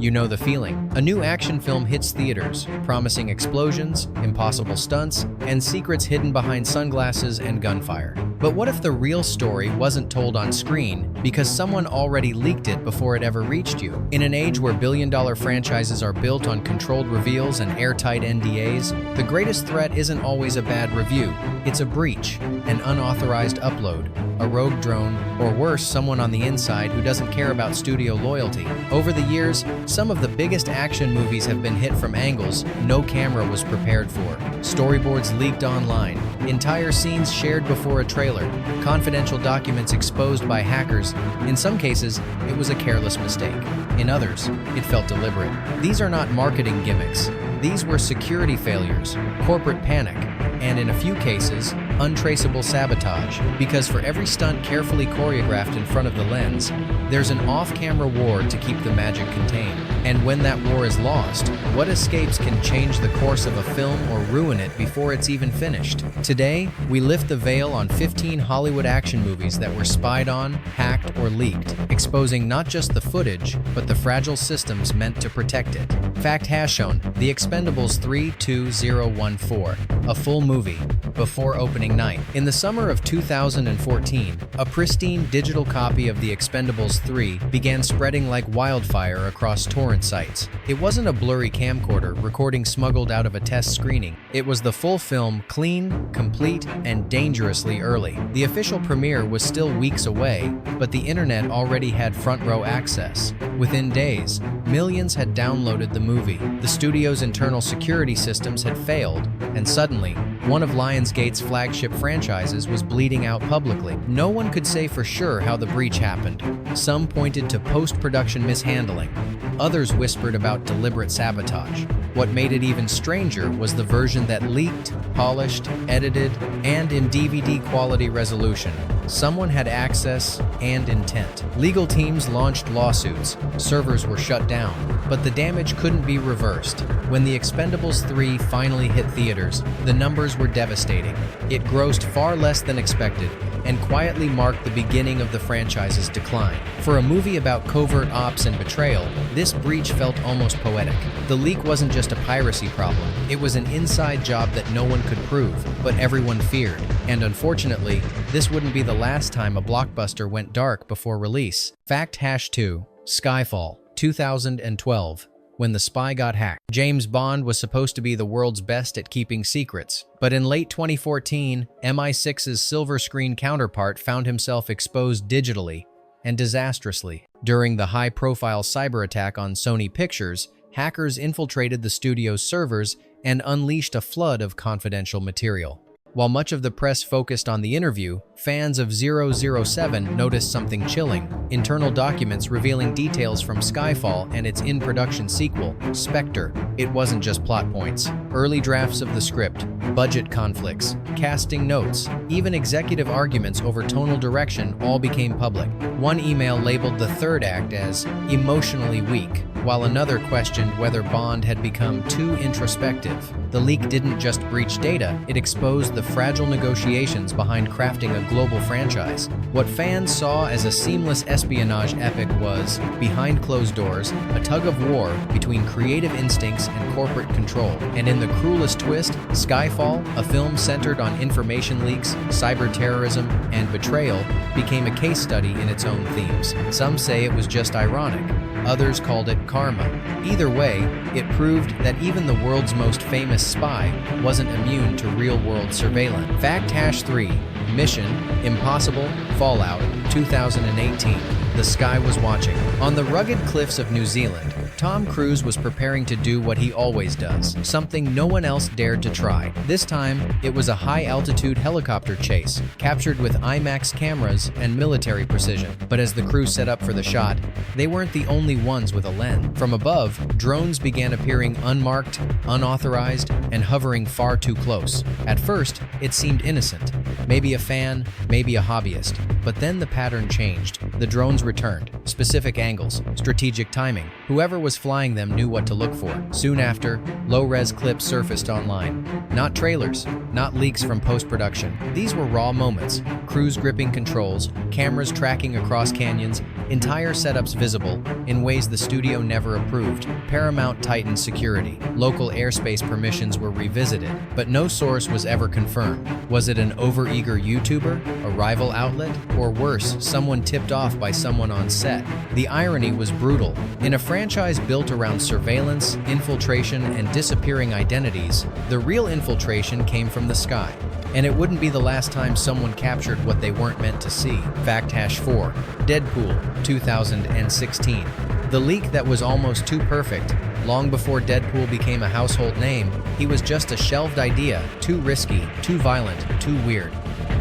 You know the feeling. A new action film hits theaters, promising explosions, impossible stunts, and secrets hidden behind sunglasses and gunfire. But what if the real story wasn't told on screen because someone already leaked it before it ever reached you? In an age where billion-dollar franchises are built on controlled reveals and airtight NDAs, the greatest threat isn't always a bad review. It's a breach, an unauthorized upload, a rogue drone, or worse, someone on the inside who doesn't care about studio loyalty. Over the years, some of the biggest action movies have been hit from angles no camera was prepared for. Storyboards leaked online, entire scenes shared before a trailer, confidential documents exposed by hackers. In some cases, it was a careless mistake. In others, it felt deliberate. These are not marketing gimmicks. These were security failures, corporate panic, and in a few cases, untraceable sabotage. Because for every stunt carefully choreographed in front of the lens, there's an off-camera war to keep the magic contained. And when that war is lost, what escapes can change the course of a film or ruin it before it's even finished. Today, we lift the veil on 15 Hollywood action movies that were spied on, hacked, or leaked, exposing not just the footage, but the fragile systems meant to protect it. Fact has shown, The Expendables 3-2014, a full movie, before opening night. In the summer of 2014, a pristine digital copy of The Expendables 3 began spreading like wildfire across torrent sites. It wasn't a blurry camcorder recording smuggled out of a test screening. It was the full film, clean, complete, and dangerously early. The official premiere was still weeks away, but the internet already had front-row access. Within days, millions had downloaded the movie. The studio's internal security systems had failed, and suddenly, one of Lionsgate's flagship franchises was bleeding out publicly. No one could say for sure how the breach happened. Some pointed to post-production mishandling. Others whispered about deliberate sabotage. What made it even stranger was the version that leaked, polished, edited, and in DVD quality resolution. Someone had access and intent. Legal teams launched lawsuits, servers were shut down, but the damage couldn't be reversed. When The Expendables 3 finally hit theaters, the numbers were devastating. It grossed far less than expected, and quietly marked the beginning of the franchise's decline. For a movie about covert ops and betrayal, this breach felt almost poetic. The leak wasn't just a piracy problem, it was an inside job that no one could prove, but everyone feared. And unfortunately, this wouldn't be the last time a blockbuster went dark before release. Fact #2, Skyfall, 2012. When the spy got hacked. James Bond was supposed to be the world's best at keeping secrets, but in late 2014, MI6's silver screen counterpart found himself exposed digitally and disastrously. During the high-profile cyber attack on Sony Pictures, hackers infiltrated the studio's servers and unleashed a flood of confidential material. While much of the press focused on the interview, fans of 007 noticed something chilling: internal documents revealing details from Skyfall and its in-production sequel, Spectre. It wasn't just plot points. Early drafts of the script, budget conflicts, casting notes, even executive arguments over tonal direction all became public. One email labeled the third act as emotionally weak, while another questioned whether Bond had become too introspective. The leak didn't just breach data, it exposed the fragile negotiations behind crafting a global franchise. What fans saw as a seamless espionage epic was, behind closed doors, a tug-of-war between creative instincts and corporate control. And in the cruelest twist, Skyfall, a film centered on information leaks, cyber terrorism, and betrayal, became a case study in its own themes. Some say it was just ironic. Others called it karma. Either way, it proved that even the world's most famous spy wasn't immune to real-world surveillance. Fact #3, Mission Impossible Fallout 2018. The sky was watching. On the rugged cliffs of New Zealand, Tom Cruise was preparing to do what he always does, something no one else dared to try. This time, it was a high-altitude helicopter chase, captured with IMAX cameras and military precision. But as the crew set up for the shot, they weren't the only ones with a lens. From above, drones began appearing unmarked, unauthorized, and hovering far too close. At first, it seemed innocent. Maybe a fan, maybe a hobbyist. But then the pattern changed. The drones returned. Specific angles, strategic timing. Whoever was flying them knew what to look for. Soon after, low-res clips surfaced online. Not trailers, not leaks from post-production. These were raw moments. Crews gripping controls, cameras tracking across canyons, entire setups visible in ways the studio never approved. Paramount tightened security. Local airspace permissions were revisited, but no source was ever confirmed. Was it an overeager YouTuber, a rival outlet, or worse, someone tipped off by someone on set? The irony was brutal. In a franchise built around surveillance, infiltration, and disappearing identities, the real infiltration came from the sky. And it wouldn't be the last time someone captured what they weren't meant to see. Fact#4. Deadpool, 2016. The leak that was almost too perfect. Long before Deadpool became a household name, he was just a shelved idea, too risky, too violent, too weird.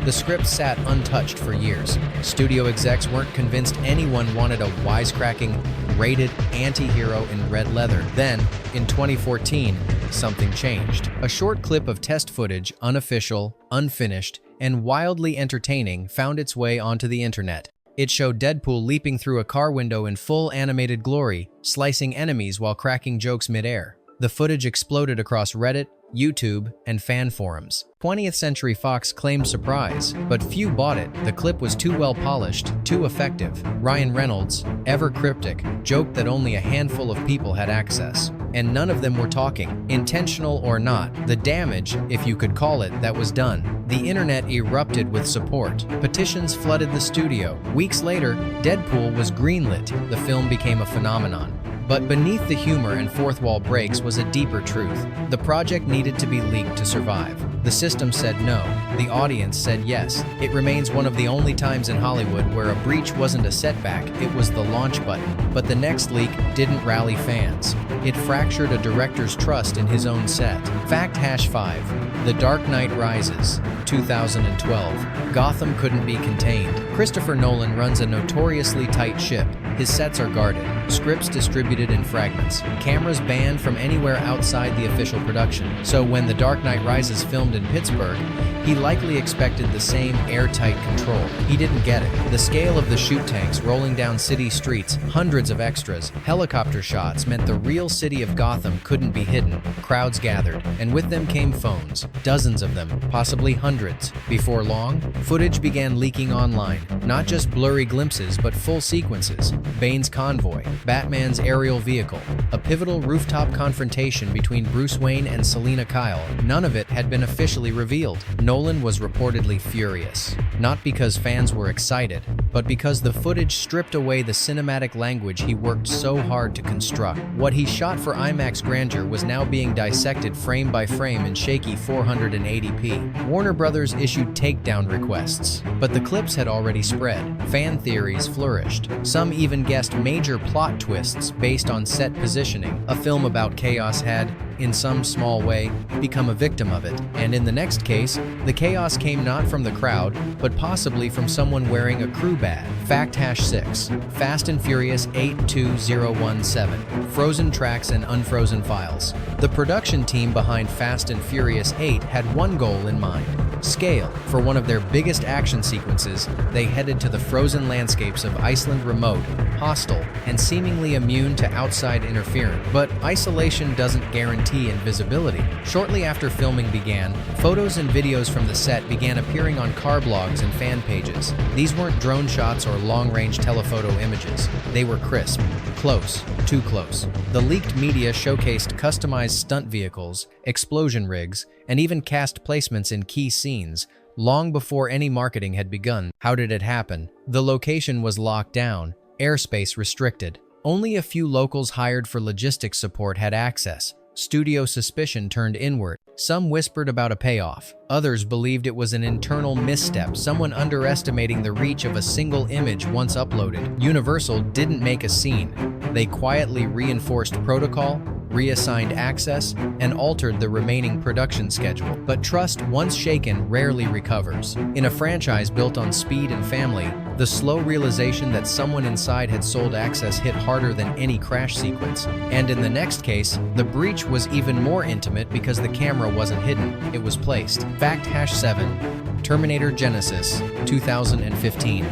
The script sat untouched for years. Studio execs weren't convinced anyone wanted a wisecracking, rated anti-hero in red leather. Then, in 2014, something changed. A short clip of test footage, unofficial, unfinished, and wildly entertaining, found its way onto the internet. It showed Deadpool leaping through a car window in full animated glory, slicing enemies while cracking jokes mid-air. The footage exploded across Reddit, YouTube, and fan forums. 20th Century Fox claimed surprise, but few bought it. The clip was too well polished, too effective. Ryan Reynolds, ever cryptic, joked that only a handful of people had access. And none of them were talking. Intentional or not, the damage, if you could call it, that was done. The internet erupted with support. Petitions flooded the studio. Weeks later, Deadpool was greenlit. The film became a phenomenon. But beneath the humor and fourth wall breaks was a deeper truth. The project needed to be leaked to survive. The system said no. The audience said yes. It remains one of the only times in Hollywood where a breach wasn't a setback, it was the launch button. But the next leak didn't rally fans. It fractured a director's trust in his own set. Fact#5. The Dark Knight Rises, 2012. Gotham couldn't be contained. Christopher Nolan runs a notoriously tight ship. His sets are guarded, scripts distributed in fragments, cameras banned from anywhere outside the official production. So when The Dark Knight Rises filmed in Pittsburgh, he likely expected the same airtight control. He didn't get it. The scale of the shoot tanks rolling down city streets, hundreds of extras, helicopter shots meant the real city of Gotham couldn't be hidden. Crowds gathered, and with them came phones, dozens of them, possibly hundreds. Before long, footage began leaking online, not just blurry glimpses but full sequences. Bane's convoy, Batman's aerial vehicle, a pivotal rooftop confrontation between Bruce Wayne and Selina Kyle. None of it had been officially revealed. Nolan was reportedly furious, not because fans were excited, but because the footage stripped away the cinematic language he worked so hard to construct. What he shot for IMAX grandeur was now being dissected frame by frame in shaky 480p. Warner Brothers issued takedown requests, but the clips had already spread. Fan theories flourished. Some even guessed major plot twists based on set positioning. A film about chaos had, in some small way, become a victim of it. And in the next case, the chaos came not from the crowd, but possibly from someone wearing a crew badge. Fact#6. Fast and Furious 82017. Frozen tracks and unfrozen files. The production team behind Fast and Furious 8 had one goal in mind: scale. For one of their biggest action sequences, they headed to the frozen landscapes of Iceland, remote, hostile, and seemingly immune to outside interference. But isolation doesn't guarantee invisibility. Shortly after filming began, photos and videos from the set began appearing on car blogs and fan pages. These weren't drone shots or long-range telephoto images. They were crisp, close, too close. The leaked media showcased customized stunt vehicles, explosion rigs, and even cast placements in key scenes, long before any marketing had begun. How did it happen? The location was locked down, airspace restricted. Only a few locals hired for logistics support had access. Studio suspicion turned inward. Some whispered about a payoff. Others believed it was an internal misstep, someone underestimating the reach of a single image once uploaded. Universal didn't make a scene. They quietly reinforced protocol, reassigned access, and altered the remaining production schedule. But trust, once shaken, rarely recovers. In a franchise built on speed and family, the slow realization that someone inside had sold access hit harder than any crash sequence. And in the next case, the breach was even more intimate because the camera wasn't hidden, it was placed. Fact#7. Terminator Genisys, 2015.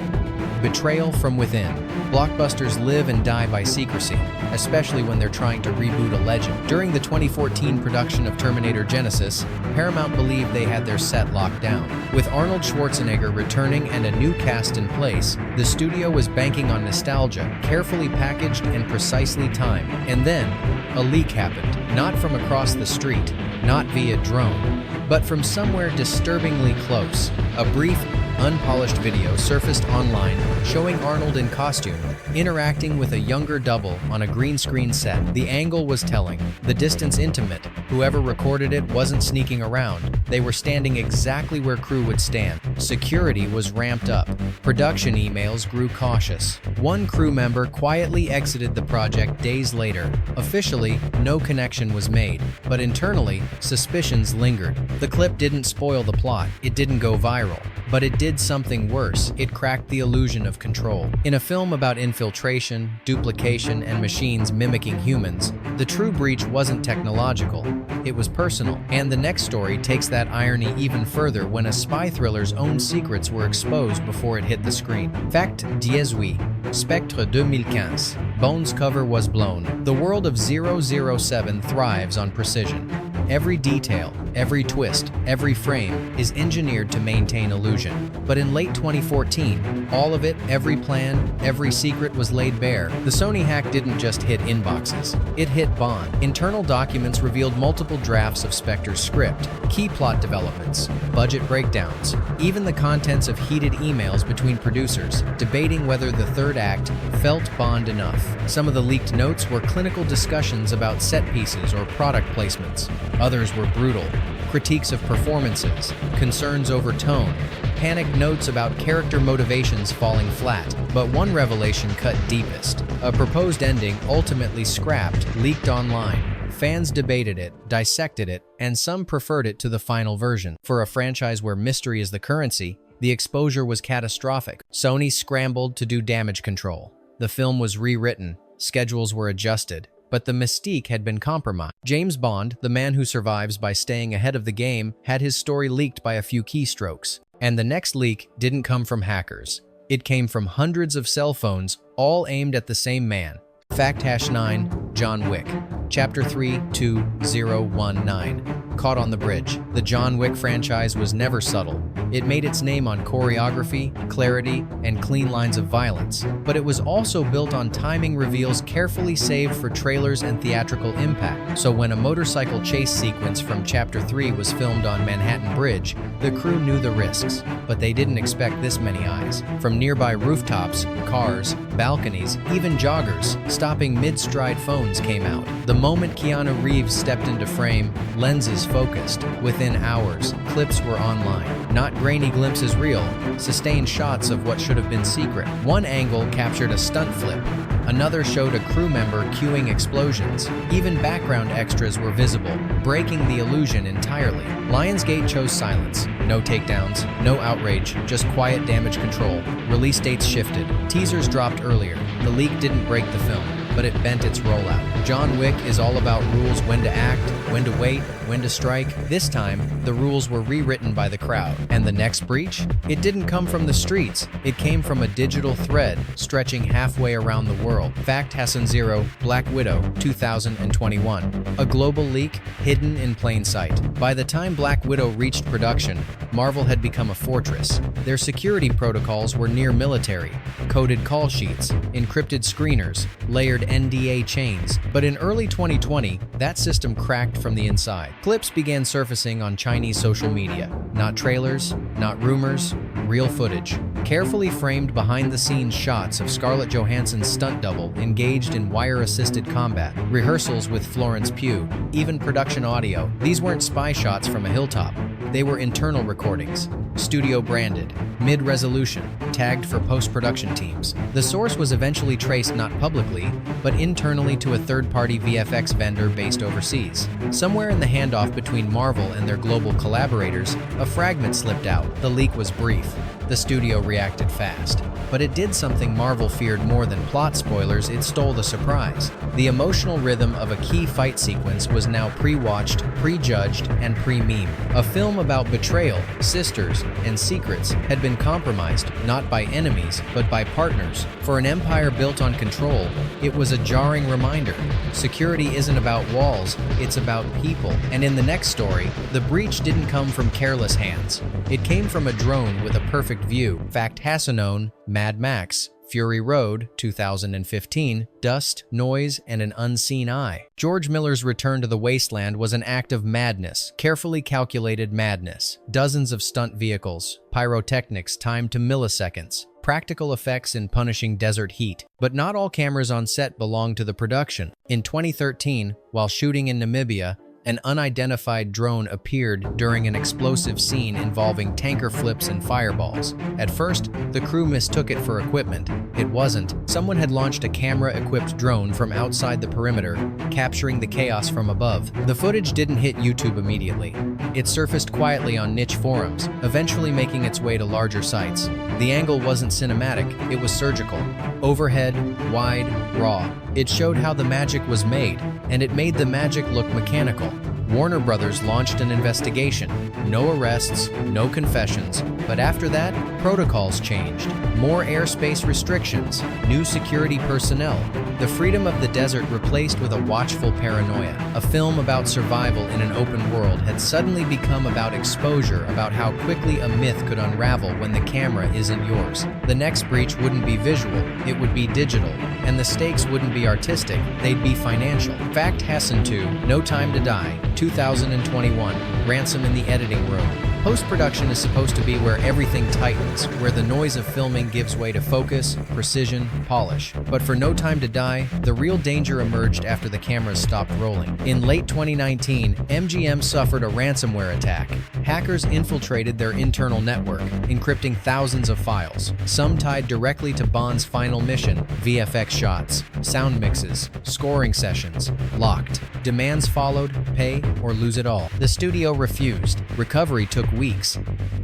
Betrayal from Within. Blockbusters live and die by secrecy, especially when they're trying to reboot a legend. During the 2014 production of Terminator Genesis, Paramount believed they had their set locked down. With Arnold Schwarzenegger returning and a new cast in place, the studio was banking on nostalgia, carefully packaged and precisely timed. And then, a leak happened, not from across the street, not via drone, but from somewhere disturbingly close. A brief, unpolished video surfaced online showing Arnold in costume, interacting with a younger double on a green screen set. The angle was telling, the distance intimate. Whoever recorded it wasn't sneaking around. They were standing exactly where crew would stand. Security was ramped up. Production emails grew cautious. One crew member quietly exited the project days later. Officially, no connection was made, but internally, suspicions lingered. The clip didn't spoil the plot. It didn't go viral. But it did something worse. It cracked the illusion of control. In a film about infiltration, duplication, and machines mimicking humans, the true breach wasn't technological. It was personal. And the next story takes that irony even further when a spy thriller's own secrets were exposed before it hit the screen. Fact 18. Spectre 2015. Bond's cover was blown. The world of 007 thrives on precision. Every detail, every twist, every frame is engineered to maintain illusion. But in late 2014, all of it, every plan, every secret was laid bare. The Sony hack didn't just hit inboxes, it hit Bond. Internal documents revealed multiple drafts of Spectre's script, key plot developments, budget breakdowns, even the contents of heated emails between producers, debating whether the third act felt Bond enough. Some of the leaked notes were clinical discussions about set pieces or product placements. Others were brutal, critiques of performances, concerns over tone, panicked notes about character motivations falling flat. But one revelation cut deepest. A proposed ending, ultimately scrapped, leaked online. Fans debated it, dissected it, and some preferred it to the final version. For a franchise where mystery is the currency, the exposure was catastrophic. Sony scrambled to do damage control. The film was rewritten, schedules were adjusted, but the mystique had been compromised. James Bond, the man who survives by staying ahead of the game, had his story leaked by a few keystrokes. And the next leak didn't come from hackers. It came from hundreds of cell phones, all aimed at the same man. Fact #9, John Wick. Chapter 32019. Caught on the Bridge. The John Wick franchise was never subtle. It made its name on choreography, clarity, and clean lines of violence. But it was also built on timing reveals carefully saved for trailers and theatrical impact. So when a motorcycle chase sequence from Chapter 3 was filmed on Manhattan Bridge, the crew knew the risks. But they didn't expect this many eyes. From nearby rooftops, cars, balconies, even joggers, stopping mid-stride phones came out. The moment Keanu Reeves stepped into frame, lenses focused. Within hours, clips were online. Not grainy glimpses reel, sustained shots of what should have been secret. One angle captured a stunt flip. Another showed a crew member cueing explosions. Even background extras were visible, breaking the illusion entirely. Lionsgate chose silence. No takedowns, no outrage, just quiet damage control. Release dates shifted. Teasers dropped earlier. The leak didn't break the film, but it bent its rollout. John Wick is all about rules: when to act, when to wait, when to strike. This time, the rules were rewritten by the crowd. And the next breach? It didn't come from the streets. It came from a digital thread stretching halfway around the world. Fact #0, Black Widow, 2021. A global leak hidden in plain sight. By the time Black Widow reached production, Marvel had become a fortress. Their security protocols were near military. Coded call sheets, encrypted screeners, layered NDA chains. But in early 2020, that system cracked from the inside. Clips began surfacing on Chinese social media. Not trailers, not rumors, real footage. Carefully framed behind-the-scenes shots of Scarlett Johansson's stunt double engaged in wire-assisted combat. Rehearsals with Florence Pugh. Even production audio. These weren't spy shots from a hilltop. They were internal recordings. Studio branded. Mid-resolution. Tagged for post-production teams. The source was eventually traced not publicly, but internally to a third-party VFX vendor based overseas. Somewhere in the handoff between Marvel and their global collaborators, a fragment slipped out. The leak was brief. The studio reacted fast. but it did something Marvel feared more than plot spoilers. It stole the surprise. The emotional rhythm of a key fight sequence was now pre-watched, prejudged, and pre-meme. A film about betrayal, sisters, and secrets had been compromised, not by enemies, but by partners. For an empire built on control, it was a jarring reminder. Security isn't about walls, it's about people. And in the next story, the breach didn't come from careless hands. It came from a drone with a perfect view. Fact Hassanon, Mad Max, Fury Road, 2015, dust, noise, and an unseen eye. George Miller's return to the wasteland was an act of madness, carefully calculated madness. Dozens of stunt vehicles, pyrotechnics timed to milliseconds, practical effects in punishing desert heat. But not all cameras on set belonged to the production. In 2013, while shooting in Namibia, an unidentified drone appeared during an explosive scene involving tanker flips and fireballs. At first, the crew mistook it for equipment. It wasn't. Someone had launched a camera-equipped drone from outside the perimeter, capturing the chaos from above. The footage didn't hit YouTube immediately. It surfaced quietly on niche forums, eventually making its way to larger sites. The angle wasn't cinematic, it was surgical. Overhead, wide, raw. It showed how the magic was made, and it made the magic look mechanical. Warner Brothers launched an investigation. No arrests, no confessions, but after that, protocols changed. More airspace restrictions, new security personnel. The freedom of the desert replaced with a watchful paranoia. A film about survival in an open world had suddenly become about exposure, about how quickly a myth could unravel when the camera isn't yours. The next breach wouldn't be visual, it would be digital. And the stakes wouldn't be artistic, they'd be financial. Fact Hassan 2, No Time to Die, 2021, ransom in the editing room. Post-production is supposed to be where everything tightens, where the noise of filming gives way to focus, precision, polish. But for No Time to Die, the real danger emerged after the cameras stopped rolling. In late 2019, MGM suffered a ransomware attack. Hackers infiltrated their internal network, encrypting thousands of files, some tied directly to Bond's final mission, VFX shots, sound mixes, scoring sessions, locked. Demands followed, pay or lose it all. The studio refused. Recovery took weeks.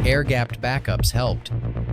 Air-gapped backups helped.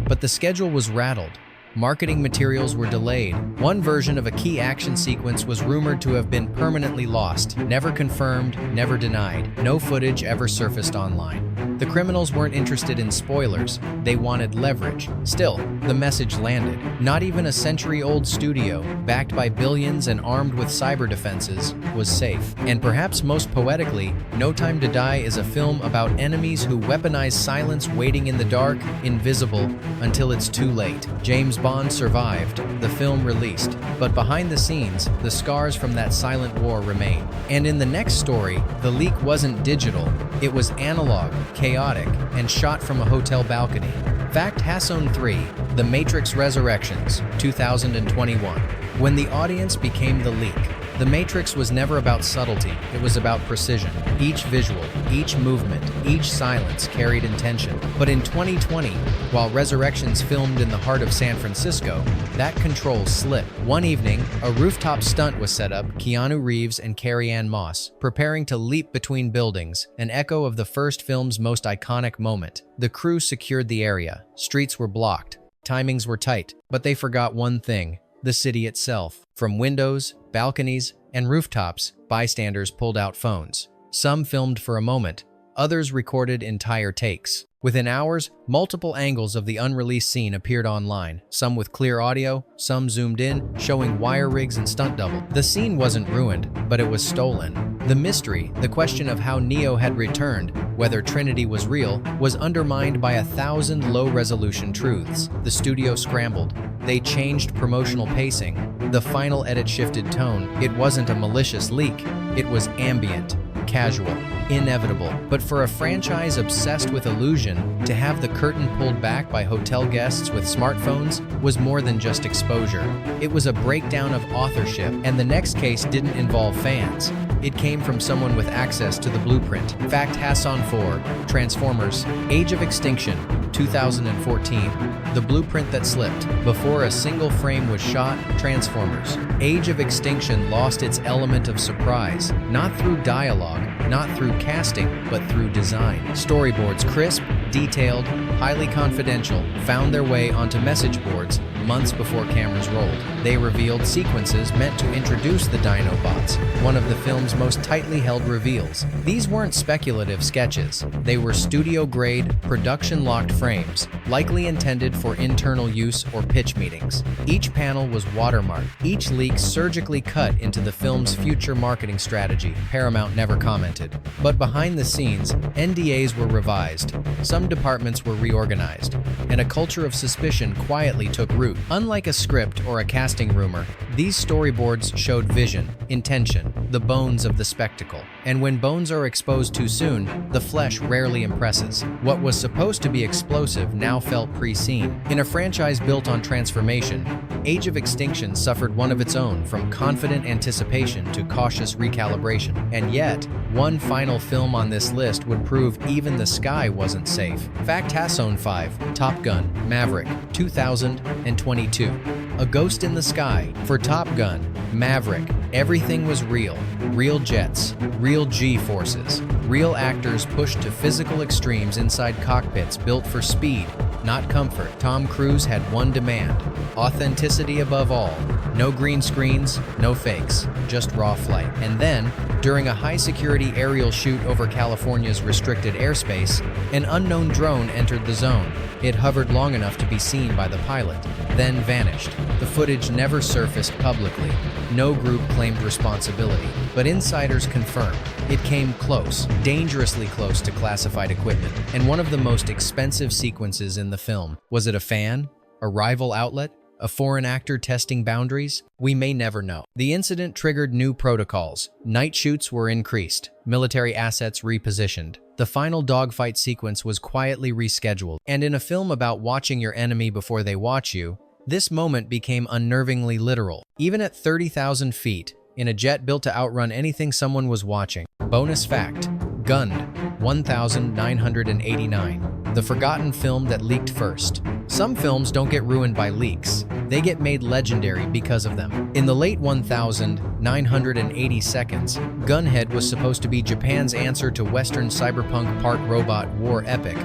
But the schedule was rattled. Marketing materials were delayed. One version of a key action sequence was rumored to have been permanently lost, never confirmed, never denied. No footage ever surfaced online. The criminals weren't interested in spoilers, they wanted leverage. Still, the message landed. Not even a century-old studio, backed by billions and armed with cyber defenses, was safe. And perhaps most poetically, No Time to Die is a film about enemies who weaponize silence, waiting in the dark, invisible, until it's too late. James Bond survived, the film released, but behind the scenes, the scars from that silent war remain. And in the next story, the leak wasn't digital, it was analog, chaotic, and shot from a hotel balcony. Fact Hassan 3, The Matrix Resurrections, 2021. When the audience became the leak, The Matrix was never about subtlety, it was about precision. Each visual, each movement, each silence carried intention. But in 2020, while Resurrections filmed in the heart of San Francisco, that control slipped. One evening, a rooftop stunt was set up, Keanu Reeves and Carrie-Anne Moss, preparing to leap between buildings, an echo of the first film's most iconic moment. The crew secured the area, streets were blocked, timings were tight, but they forgot one thing: the city itself. From windows, balconies, and rooftops, bystanders pulled out phones. Some filmed for a moment, others recorded entire takes. Within hours, multiple angles of the unreleased scene appeared online, some with clear audio, some zoomed in, showing wire rigs and stunt double. The scene wasn't ruined, but it was stolen. The mystery, the question of how Neo had returned, whether Trinity was real, was undermined by 1,000 low-resolution truths. The studio scrambled. They changed promotional pacing. The final edit shifted tone. It wasn't a malicious leak. It was ambient, casual, inevitable. But for a franchise obsessed with illusion, to have the curtain pulled back by hotel guests with smartphones was more than just exposure. It was a breakdown of authorship, and the next case didn't involve fans. It came from someone with access to the blueprint. Fact Hassan 4, Transformers, Age of Extinction, 2014. The blueprint that slipped. Before a single frame was shot, Transformers, Age of Extinction lost its element of surprise, not through dialogue, not through casting, but through design. Storyboards, crisp, detailed, highly confidential, found their way onto message boards months before cameras rolled. They revealed sequences meant to introduce the Dinobots, one of the film's most tightly held reveals. These weren't speculative sketches. They were studio-grade, production-locked frames, likely intended for internal use or pitch meetings. Each panel was watermarked, each leak surgically cut into the film's future marketing strategy. Paramount never commented. But behind the scenes, NDAs were revised, some departments were reorganized, and a culture of suspicion quietly took root. Unlike a script or a casting rumor, these storyboards showed vision, intention, the bones of the spectacle. And when bones are exposed too soon, the flesh rarely impresses. What was supposed to be explosive now felt pre-seen. In a franchise built on transformation, Age of Extinction suffered one of its own, from confident anticipation to cautious recalibration. And yet, one final film on this list would prove even the sky wasn't safe. Fact Hasson 5, Top Gun, Maverick, 2022. A Ghost in the Sky. For Top Gun, Maverick, everything was real. Real jets, real G-forces, real actors pushed to physical extremes inside cockpits built for speed, not comfort. Tom Cruise had one demand: authenticity above all. No green screens, no fakes, just raw flight. And then, during a high-security aerial shoot over California's restricted airspace, an unknown drone entered the zone. It hovered long enough to be seen by the pilot, then vanished. The footage never surfaced publicly. No group claimed responsibility, but insiders confirmed it came close, dangerously close to classified equipment. And one of the most expensive sequences in the film. Was it a fan? A rival outlet? A foreign actor testing boundaries? We may never know. The incident triggered new protocols. Night shoots were increased, military assets repositioned. The final dogfight sequence was quietly rescheduled. And in a film about watching your enemy before they watch you, this moment became unnervingly literal. Even at 30,000 feet, in a jet built to outrun anything someone was watching. Bonus fact: Gunned, 1989. The forgotten film that leaked first. Some films don't get ruined by leaks. They get made legendary because of them. In the late 1980 seconds, Gunhead was supposed to be Japan's answer to Western cyberpunk part robot war epic,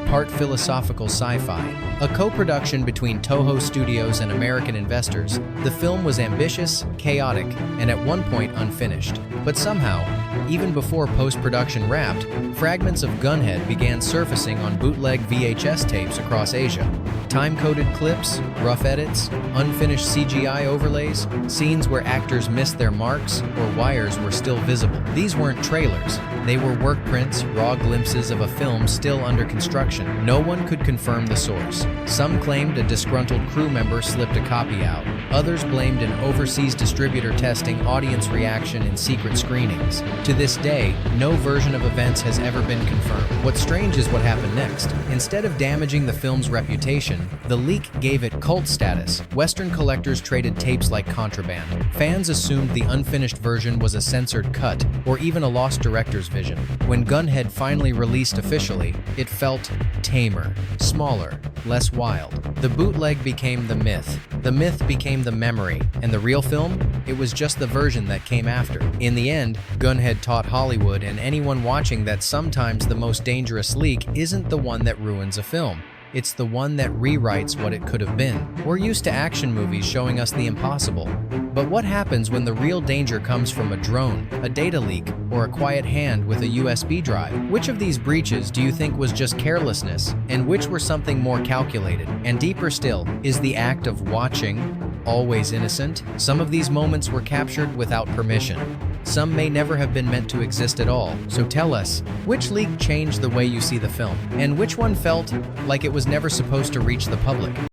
part philosophical sci-fi. A co-production between Toho Studios and American investors, the film was ambitious, chaotic, and at one point unfinished. But somehow, even before post-production wrapped, fragments of Gunhead began surfacing on bootleg VHS tapes across Asia. Time-coded clips, rough edits, unfinished CGI overlays, scenes where actors missed their marks or wires were still visible. These weren't trailers. They were work prints, raw glimpses of a film still under construction. No one could confirm the source. Some claimed a disgruntled crew member slipped a copy out. Others blamed an overseas distributor testing audience reaction in secret screenings. To this day, no version of events has ever been confirmed. What's strange is what happened next. Instead of damaging the film's reputation, the leak gave it cult status. Western collectors traded tapes like contraband. Fans assumed the unfinished version was a censored cut or even a lost director's vision. When Gunhead finally released officially, it felt tamer, smaller, less wild. The bootleg became the myth became the memory, and the real film? It was just the version that came after. In the end, Gunhead taught Hollywood and anyone watching that sometimes the most dangerous leak isn't the one that ruins a film. It's the one that rewrites what it could have been. We're used to action movies showing us the impossible. But what happens when the real danger comes from a drone, a data leak, or a quiet hand with a USB drive? Which of these breaches do you think was just carelessness, and which were something more calculated? And deeper still, is the act of watching always innocent? Some of these moments were captured without permission. Some may never have been meant to exist at all. So tell us, which leak changed the way you see the film? And which one felt like it was never supposed to reach the public?